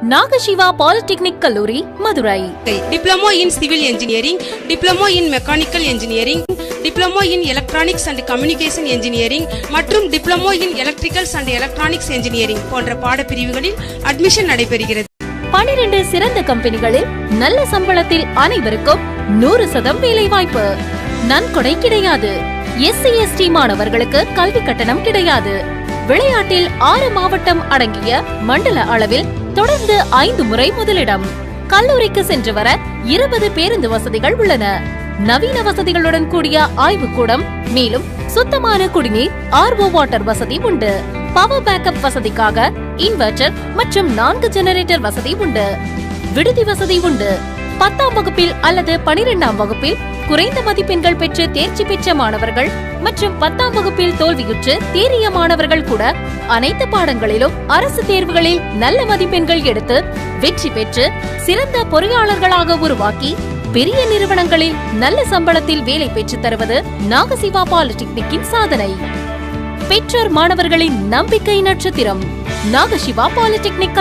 நாகசிவா polytechnic கல்லூரி, Madurai. Diploma in civil engineering, diploma in mechanical engineering, diploma in electronics and communication engineering மற்றும் diploma in electricals and electronics engineering போன்ற பாடப்பிரிவுகளில் admission நடைபெறுகிறது. 12 சிறந்த கம்பெனிகளில் நல்ல சம்பளத்தில் அனைவருக்கும் 100% வேலை வாய்ப்பு. நன்கொடை கிடையாது. SC ST மாணவர்களுக்கு கல்வி கட்டணம் கிடையாது. விளையாட்டில் 6 மாவட்டம் அடங்கிய மண்டல அளவில் தொடர்ந்து 5 முறை முதலிடம். கல்லூரிக்கு சென்று வர 20 பேருந்து வசதிகள் உள்ளன. நவீன வசதிகளுடன் கூடிய ஆய்வுக்கூடம், மேலும் சுத்தமான குடிநீர், RO வாட்டர் வசதி உண்டு. பவர் பேக்கப் வசதிக்காக இன்வெர்டர் மற்றும் 4 ஜெனரேட்டர் வசதி உண்டு. விடுதி வசதி உண்டு. 10ஆம் வகுப்பில் அல்லது 12ஆம் வகுப்பில் குறைந்த மதிப்பெண்கள் பெற்று தேர்ச்சி பெற்ற மாணவர்கள் மற்றும் 10ஆம் வகுப்பில் தோல்வியுற்று தேறிய மாணவர்கள் கூட அனைத்து பாடங்களிலும் அரசு தேர்வுகளில் நல்ல மதிப்பெண்கள் எடுத்து வெற்றி பெற்று சிறந்த பொறியாளர்களாக உருவாக்கி பெரிய நிறுவனங்களில் நல்ல சம்பளத்தில் வேலை பெற்று தருவது நாகசிவா பாலிடெக்னிக்கின் சாதனை. பெற்றோர் மாணவர்களின் நம்பிக்கை நட்சத்திரம் நாகசிவா பாலிடெக்னிக்.